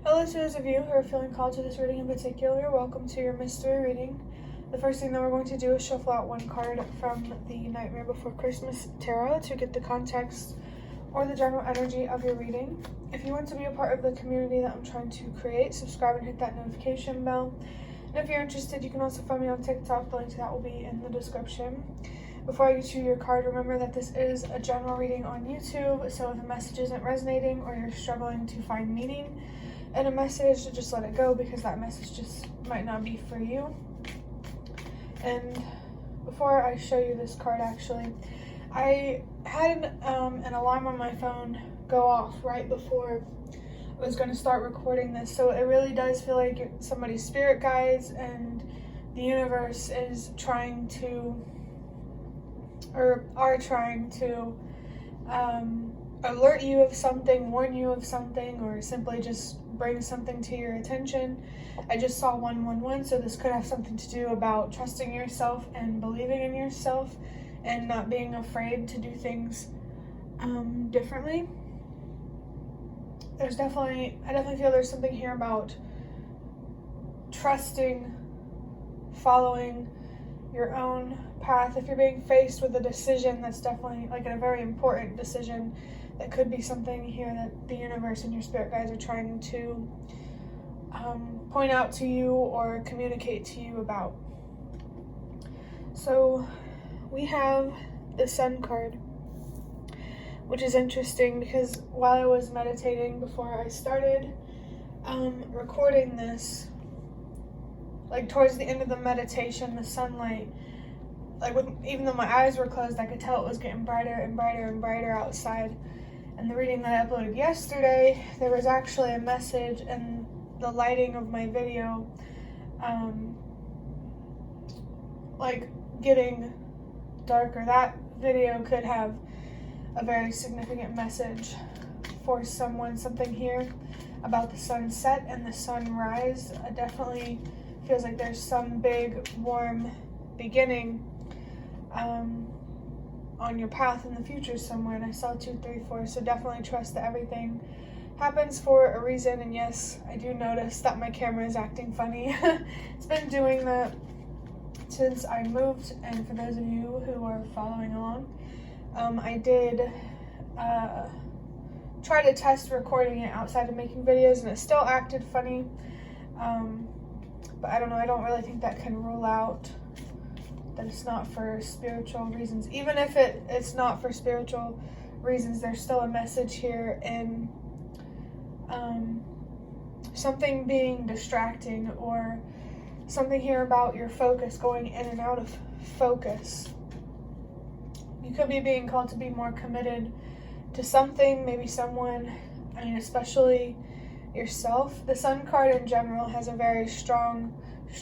Hello to those of you who are feeling called to this reading in particular. Welcome to your mystery reading. The first thing that we're going to do is shuffle out one card from the Nightmare Before Christmas Tarot to get the context or the general energy of your reading. If you want to be a part of the community that I'm trying to create, subscribe and hit that notification bell. And if you're interested, you can also find me on TikTok. The link to that will be in the description. Before I get you your card, remember that this is a general reading on YouTube, so if a message isn't resonating or you're struggling to find meaning in a message, just let it go, because that message just might not be for you. And before I show you this card, actually, I had an alarm on my phone go off right before I was going to start recording this, so it really does feel like somebody's spirit guides and the universe is trying to, or are trying to, alert you of something, warn you of something, or simply just bring something to your attention. I just saw 111, so this could have something to do about trusting yourself and believing in yourself and not being afraid to do things differently. I definitely feel there's something here about trusting, following your own path. If you're being faced with a decision that's definitely like a very important decision, that could be something here that the universe and your spirit guides are trying to point out to you or communicate to you about. So we have the Sun card, which is interesting because while I was meditating before I started recording this, like towards the end of the meditation, the sunlight, even though my eyes were closed, I could tell it was getting brighter and brighter and brighter outside. And the reading that I uploaded yesterday, there was actually a message in the lighting of my video, getting darker. That video could have a very significant message for someone, something here about the sunset and the sunrise. It definitely feels like there's some big warm beginning on your path in the future somewhere, and I saw 2, 3, 4, so definitely trust that everything happens for a reason. And yes, I do notice that my camera is acting funny. It's been doing that since I moved, and for those of you who are following along, I did try to test recording it outside of making videos, and it still acted funny, but I don't know, I don't really think that can rule out that it's not for spiritual reasons. Even if it's not for spiritual reasons, there's still a message here in something being distracting, or something here about your focus, going in and out of focus. You could be being called to be more committed to something, maybe someone, especially yourself. The Sun card in general has a very strong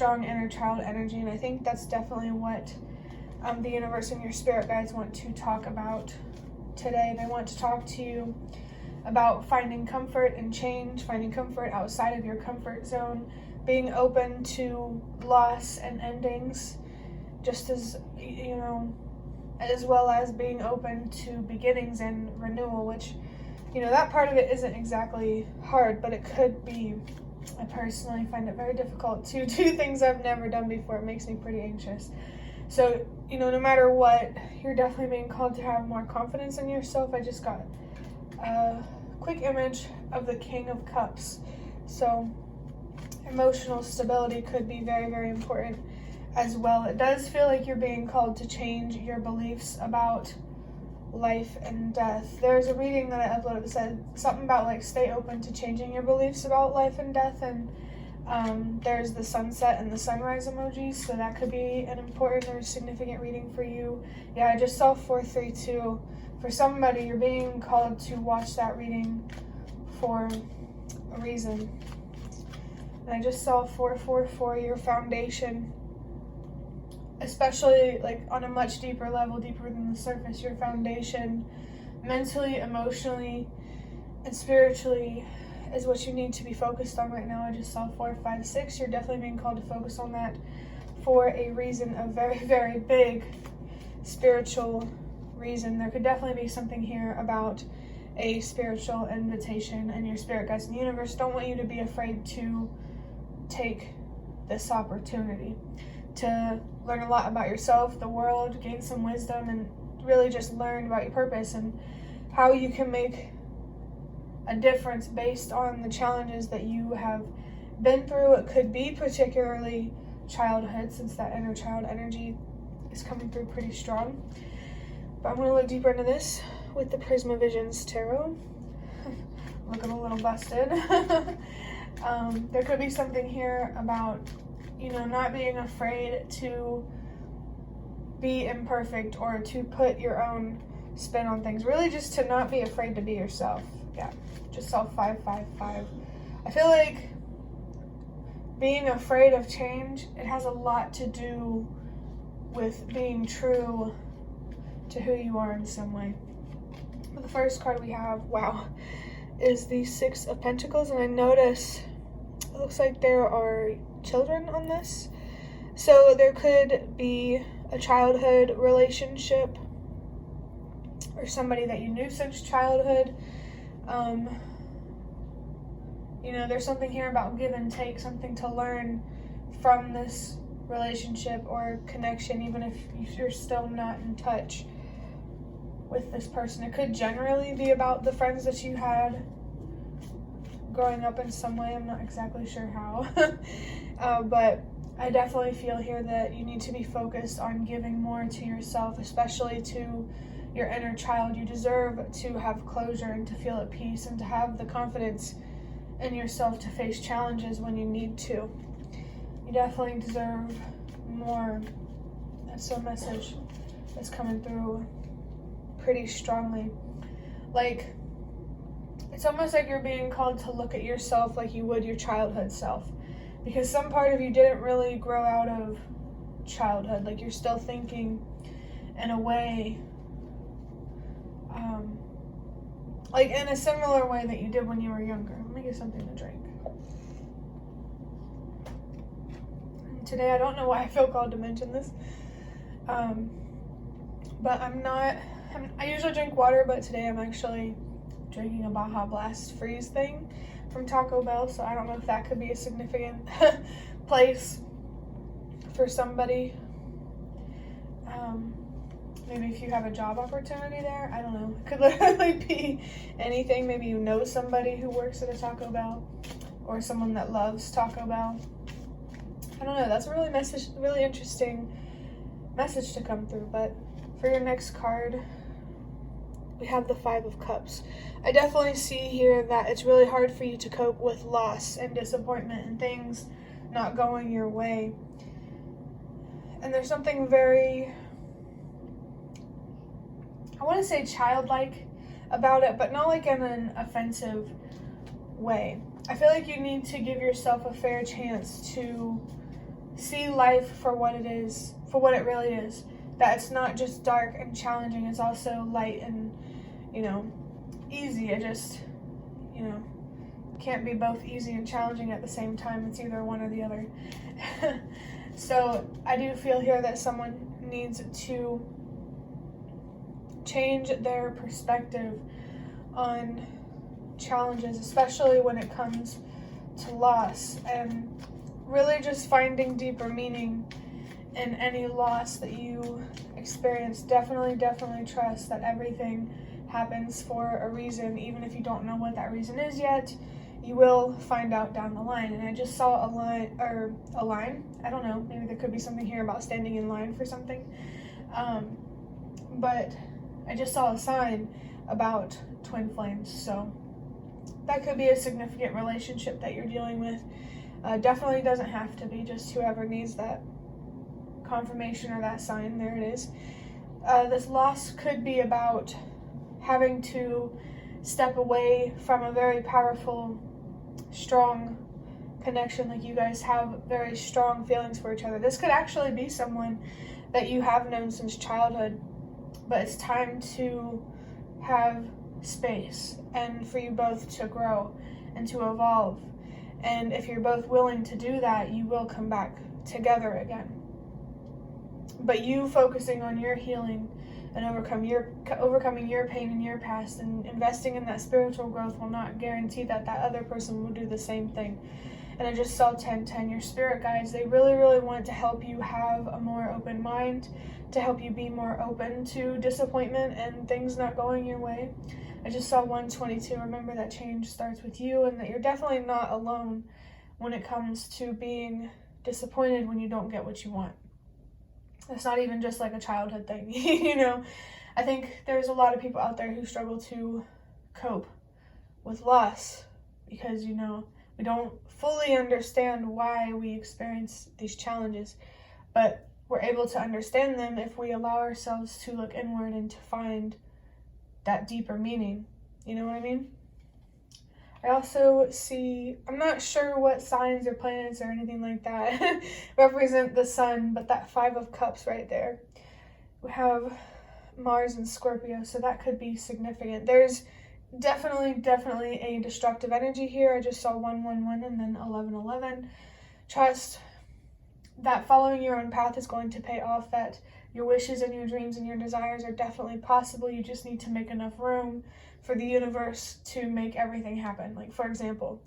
inner child energy, and I think that's definitely what the universe and your spirit guides want to talk about today. They want to talk to you about finding comfort in change, finding comfort outside of your comfort zone, being open to loss and endings, just as as well as being open to beginnings and renewal, which that part of it isn't exactly hard, but it could be. I personally find it very difficult to do things I've never done before. It makes me pretty anxious. So, no matter what, you're definitely being called to have more confidence in yourself. I just got a quick image of the King of Cups. So, emotional stability could be very, very important as well. It does feel like you're being called to change your beliefs about life and death. There's a reading that I uploaded that said something about stay open to changing your beliefs about life and death, and there's the sunset and the sunrise emojis, so that could be an important or significant reading for you. Yeah, I just saw 432. For somebody, you're being called to watch that reading for a reason. And I just saw 444, your foundation, especially on a much deeper level, deeper than the surface. Your foundation, mentally, emotionally, and spiritually, is what you need to be focused on right now. I just saw 4, 5, 6. You're definitely being called to focus on that for a reason, a very, very big spiritual reason. There could definitely be something here about a spiritual invitation, and your spirit guides in the universe don't want you to be afraid to take this opportunity to learn a lot about yourself, the world, gain some wisdom, and really just learn about your purpose and how you can make a difference based on the challenges that you have been through. It could be particularly childhood, since that inner child energy is coming through pretty strong. But I'm going to look deeper into this with the Prisma Visions Tarot. Looking a little busted. There could be something here about, not being afraid to be imperfect or to put your own spin on things. Really just to not be afraid to be yourself. Yeah, just saw 555. I feel like being afraid of change, it has a lot to do with being true to who you are in some way. The first card we have, wow, is the Six of Pentacles, and I notice it looks like there are children on this. So there could be a childhood relationship or somebody that you knew since childhood. There's something here about give and take, something to learn from this relationship or connection, even if you're still not in touch with this person. It could generally be about the friends that you had growing up in some way. I'm not exactly sure how. But I definitely feel here that you need to be focused on giving more to yourself, especially to your inner child. You deserve to have closure and to feel at peace and to have the confidence in yourself to face challenges when you need to. You definitely deserve more. That's a message that's coming through pretty strongly. Like, it's almost like you're being called to look at yourself like you would your childhood self, because some part of you didn't really grow out of childhood. Like, you're still thinking in a way, like in a similar way that you did when you were younger. Let me get something to drink. And today, I don't know why I feel called to mention this, but I usually drink water, but today I'm actually drinking a Baja Blast freeze thing from Taco Bell, so I don't know if that could be a significant place for somebody. Maybe if you have a job opportunity there, I don't know. It could literally be anything. Maybe you know somebody who works at a Taco Bell or someone that loves Taco Bell. I don't know. That's a really interesting message to come through. But for your next card, we have the Five of Cups. I definitely see here that it's really hard for you to cope with loss and disappointment and things not going your way. And there's something very, I want to say childlike about it, but not like in an offensive way. I feel like you need to give yourself a fair chance to see life for what it is, for what it really is. That it's not just dark and challenging, it's also light and, easy. It just, can't be both easy and challenging at the same time. It's either one or the other. So I do feel here that someone needs to change their perspective on challenges, especially when it comes to loss, and really just finding deeper meaning in any loss that you experience. Definitely trust that everything happens for a reason. Even if you don't know what that reason is yet, you will find out down the line. And I just saw a line. I don't know, maybe there could be something here about standing in line for something. But I just saw a sign about twin flames, so that could be a significant relationship that you're dealing with. Definitely doesn't have to be, just whoever needs that confirmation or that sign, there it is. This loss could be about having to step away from a very powerful, strong connection. Like, you guys have very strong feelings for each other. This could actually be someone that you have known since childhood, but it's time to have space and for you both to grow and to evolve. And if you're both willing to do that, you will come back together again. But you focusing on your healing and overcoming your pain in your past, and investing in that spiritual growth will not guarantee that that other person will do the same thing. And I just saw 1010, your spirit guides, they really, really want to help you have a more open mind, to help you be more open to disappointment and things not going your way. I just saw 122, remember that change starts with you, and that you're definitely not alone when it comes to being disappointed when you don't get what you want. It's not even just like a childhood thing, you know. I think there's a lot of people out there who struggle to cope with loss because, you know, we don't fully understand why we experience these challenges, but we're able to understand them if we allow ourselves to look inward and to find that deeper meaning. You know what I mean? I also see, I'm not sure what signs or planets or anything like that represent the sun, but that 5 of Cups right there. We have Mars and Scorpio, so that could be significant. There's definitely a destructive energy here. I just saw 111 and then 1111. Trust that following your own path is going to pay off, that your wishes and your dreams and your desires are definitely possible. You just need to make enough room for the universe to make everything happen. Like, for example,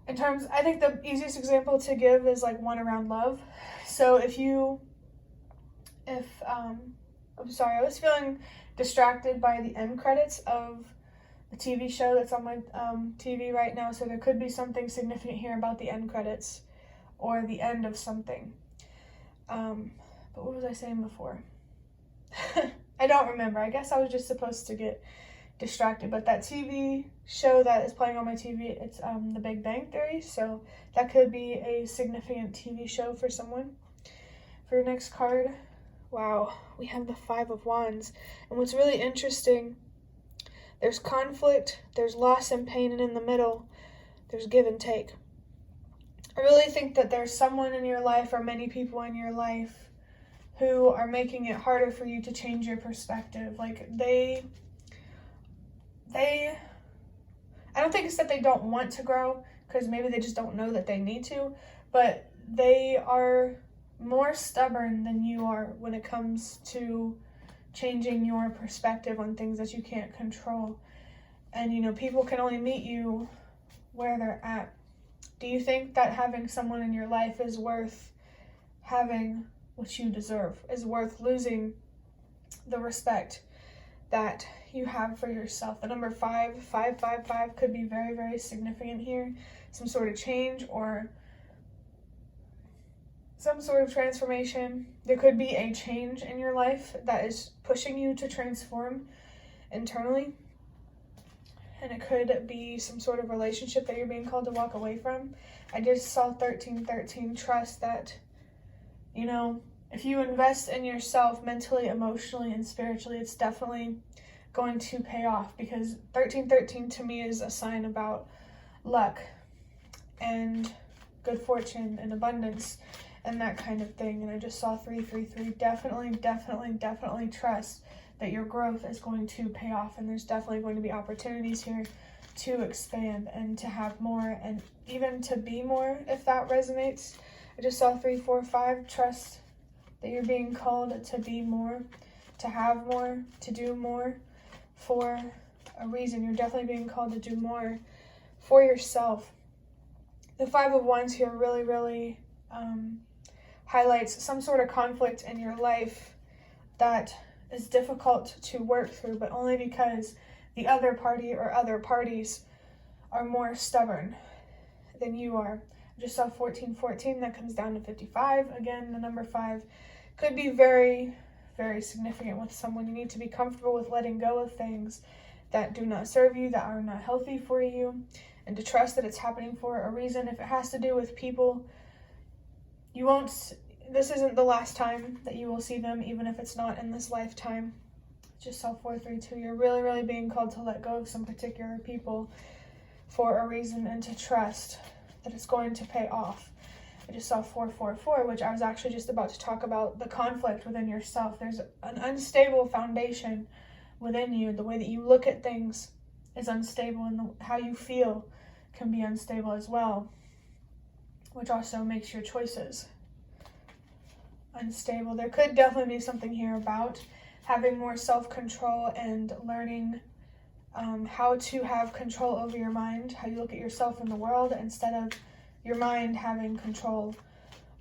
I think the easiest example to give is like one around love. So I was feeling distracted by the end credits of a TV show that's on my TV right now, so there could be something significant here about the end credits or the end of something. But what was I saying before? I don't remember. I guess I was just supposed to get distracted, but that TV show that is playing on my TV, it's The Big Bang Theory, so that could be a significant TV show for someone. For your next card, wow, we have the 5 of Wands, and what's really interesting, there's conflict, there's loss and pain, and in the middle, there's give and take. I really think that there's someone in your life, or many people in your life, who are making it harder for you to change your perspective. Like, I don't think it's that they don't want to grow, because maybe they just don't know that they need to, but they are more stubborn than you are when it comes to changing your perspective on things that you can't control. And, you know, people can only meet you where they're at. Do you think that having someone in your life is worth having what you deserve, is worth losing the respect that you have for yourself? The number 5 could be very, very significant here. Some sort of change or some sort of transformation. There could be a change in your life that is pushing you to transform internally. And it could be some sort of relationship that you're being called to walk away from. I just saw 1313. Trust that, you know, if you invest in yourself mentally, emotionally, and spiritually, it's definitely going to pay off, because 1313 to me is a sign about luck and good fortune and abundance and that kind of thing. And I just saw 333. Definitely trust that your growth is going to pay off, and there's definitely going to be opportunities here to expand and to have more and even to be more, if that resonates. I just saw 345. Trust that you're being called to be more, to have more, to do more for a reason. You're definitely being called to do more for yourself. The 5 of Wands here really highlights some sort of conflict in your life that is difficult to work through, but only because the other party or other parties are more stubborn than you are. I just saw 1414. That comes down to 55. Again, the number 5 could be very, very significant with someone. You need to be comfortable with letting go of things that do not serve you, that are not healthy for you, and to trust that it's happening for a reason. If it has to do with people, this isn't the last time that you will see them, even if it's not in this lifetime. Just saw 432. You're really being called to let go of some particular people for a reason, and to trust that it's going to pay off. I just saw 444, which I was actually just about to talk about, the conflict within yourself. There's an unstable foundation within you. The way that you look at things is unstable, and how you feel can be unstable as well, which also makes your choices unstable. There could definitely be something here about having more self-control and learning how to have control over your mind, how you look at yourself in the world instead of your mind having control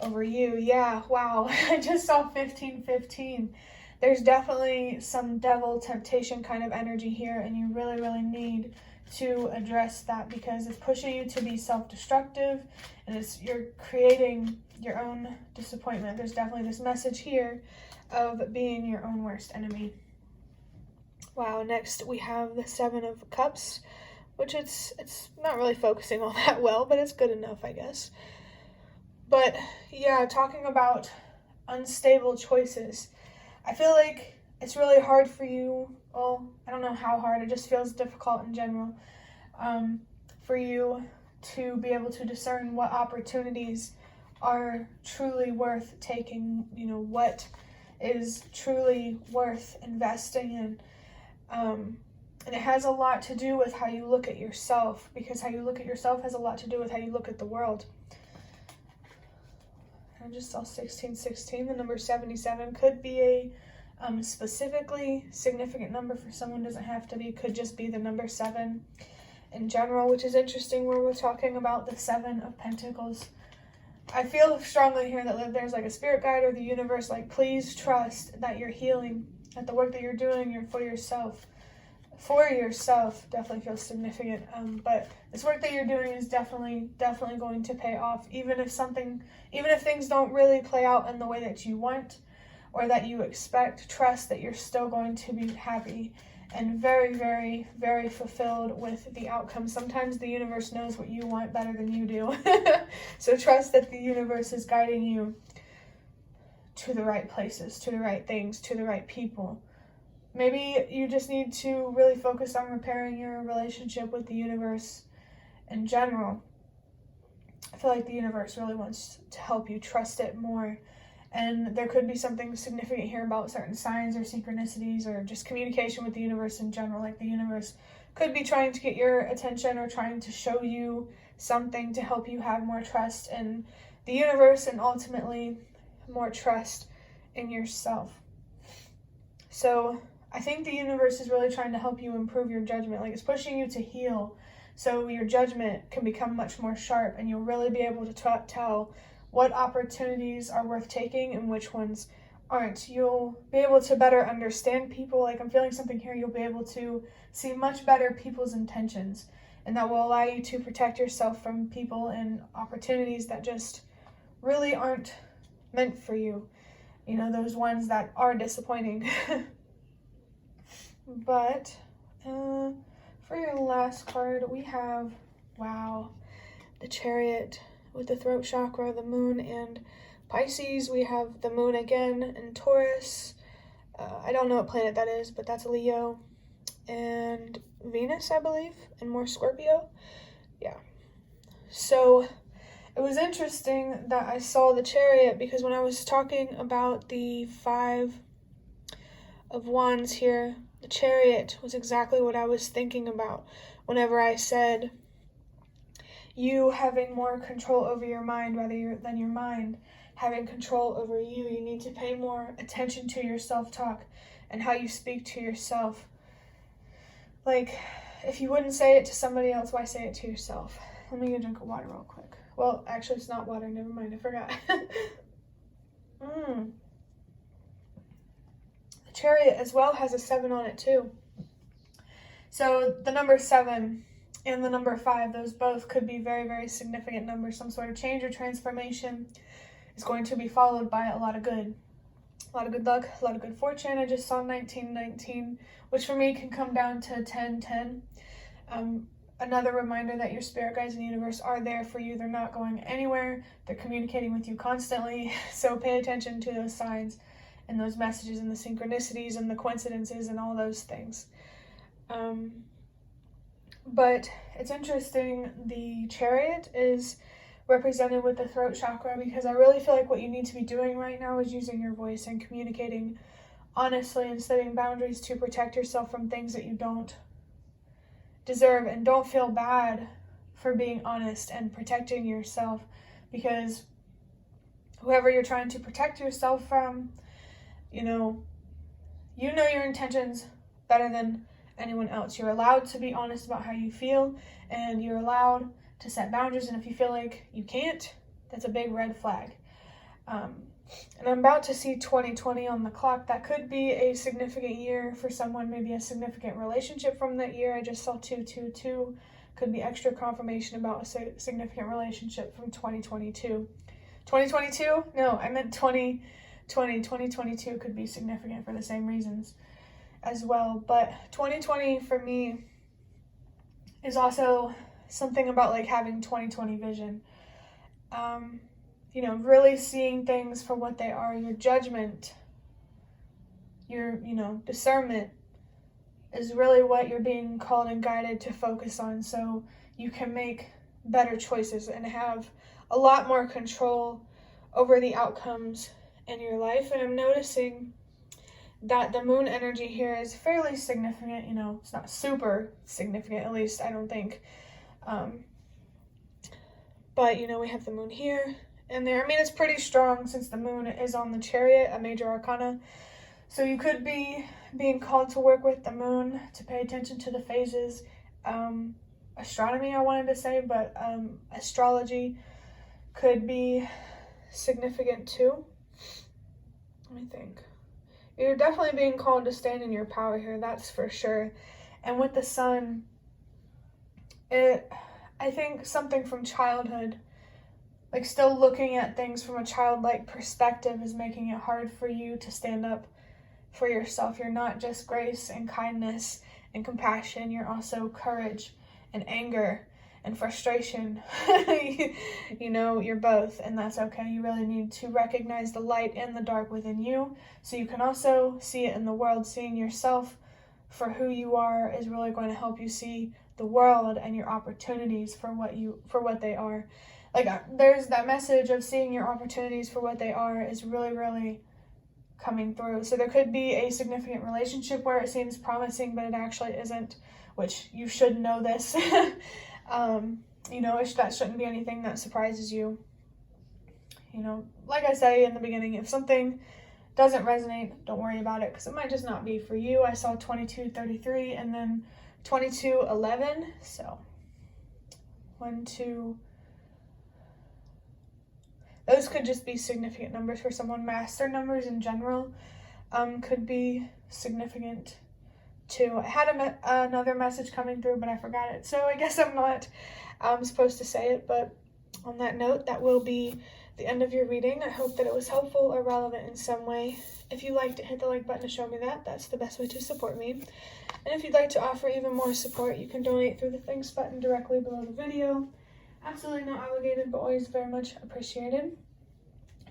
over you. Yeah, wow. I just saw 1515. There's definitely some devil temptation kind of energy here, and you really, really need to address that because it's pushing you to be self-destructive, and you're creating your own disappointment. There's definitely this message here of being your own worst enemy. Wow, next we have the Seven of Cups, which it's not really focusing on that well, but it's good enough, I guess. But yeah, talking about unstable choices. I feel like it's really hard for you. Well, I don't know how hard. It just feels difficult in general for you to be able to discern what opportunities are truly worth taking. You know, what is truly worth investing in. And it has a lot to do with how you look at yourself, because how you look at yourself has a lot to do with how you look at the world. I just saw 1616. The number 77 could be a specifically significant number for someone. Doesn't have to be. Could just be the number 7 in general, which is interesting where we're talking about the 7 of Pentacles. I feel strongly here that there's like a spirit guide or the universe, like, please trust that you're healing, that the work that you're doing, you're for yourself. For yourself definitely feels significant, but this work that you're doing is definitely going to pay off, even if things don't really play out in the way that you want or that you expect. Trust that you're still going to be happy and very, very, very fulfilled with the outcome. Sometimes the universe knows what you want better than you do. So trust that the universe is guiding you to the right places, to the right things, to the right people. Maybe you just need to really focus on repairing your relationship with the universe in general. I feel like the universe really wants to help you trust it more. And there could be something significant here about certain signs or synchronicities or just communication with the universe in general. Like the universe could be trying to get your attention or trying to show you something to help you have more trust in the universe and ultimately more trust in yourself. So I think the universe is really trying to help you improve your judgment. Like, it's pushing you to heal so your judgment can become much more sharp and you'll really be able to tell what opportunities are worth taking and which ones aren't. You'll be able to better understand people. Like, I'm feeling something here. You'll be able to see much better people's intentions, and that will allow you to protect yourself from people and opportunities that just really aren't meant for you. You know, those ones that are disappointing. But for your last card, we have, wow, the Chariot with the throat chakra, the moon, and Pisces. We have the moon again in Taurus. I don't know what planet that is, but that's Leo. And Venus, I believe, and more Scorpio. Yeah. So it was interesting that I saw the Chariot, because when I was talking about the 5 of Wands here, the Chariot was exactly what I was thinking about whenever I said you having more control over your mind than your mind having control over you. You need to pay more attention to your self-talk and how you speak to yourself. Like, if you wouldn't say it to somebody else, why say it to yourself? Let me get a drink of water real quick. Well, actually, it's not water. Never mind. I forgot. The Chariot as well has a 7 on it too. So the number 7 and the number 5, those both could be very, very significant numbers. Some sort of change or transformation is going to be followed by a lot of good luck, a lot of good fortune. I just saw 1919, which for me can come down to 1010. Another reminder that your spirit guides in the universe are there for you. They're not going anywhere. They're communicating with you constantly. So pay attention to those signs and those messages and the synchronicities and the coincidences and all those things. But it's interesting, the Chariot is represented with the throat chakra, because I really feel like what you need to be doing right now is using your voice and communicating honestly and setting boundaries to protect yourself from things that you don't deserve. And don't feel bad for being honest and protecting yourself, because whoever you're trying to protect yourself from, you know, You know your intentions better than anyone else. You're allowed to be honest about how you feel, and you're allowed to set boundaries, and if you feel like you can't, that's a big red flag. And I'm about to see 2020 on the clock. That could be a significant year for someone, maybe a significant relationship from that year. I just saw 222. Could be extra confirmation about a significant relationship from 2022. 2022? No, I meant 2020. 2022 could be significant for the same reasons as well. But 2020 for me is also something about like having 2020 vision. Really seeing things for what they are. Your judgment, your, discernment is really what you're being called and guided to focus on, so you can make better choices and have a lot more control over the outcomes in your life. And I'm noticing that the moon energy here is fairly significant. It's not super significant, at least I don't think. But, we have the moon here and there. I mean, it's pretty strong since the moon is on the Chariot, a major arcana. So you could be being called to work with the moon, to pay attention to the phases. Astronomy, I wanted to say, but astrology could be significant too. Let me think. You're definitely being called to stand in your power here, that's for sure. And with the sun, I think something from childhood, like still looking at things from a childlike perspective, is making it hard for you to stand up for yourself. You're not just grace and kindness and compassion, you're also courage and anger and frustration. You're both, and that's okay. You really need to recognize the light and the dark within you, so you can also see it in the world. Seeing yourself for who you are is really going to help you see the world and your opportunities for what they are. Like, there's that message of seeing your opportunities for what they are is really, really coming through. So there could be a significant relationship where it seems promising, but it actually isn't, which you should know this. That shouldn't be anything that surprises you. Like I say in the beginning, if something doesn't resonate, don't worry about it, because it might just not be for you. I saw 2233 and then 2211, so 1, 2. Those could just be significant numbers for someone. Master numbers in general could be significant too. I had another message coming through, but I forgot it, so I guess I'm not supposed to say it. But on that note, that will be the end of your reading. I hope that it was helpful or relevant in some way. If you liked it, hit the like button to show me that. That's the best way to support me. And if you'd like to offer even more support, you can donate through the thanks button directly below the video. Absolutely not obligated, but always very much appreciated.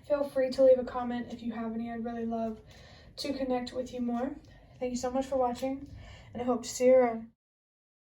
Feel free to leave a comment if you have any. I'd really love to connect with you more. Thank you so much for watching, and I hope to see you around.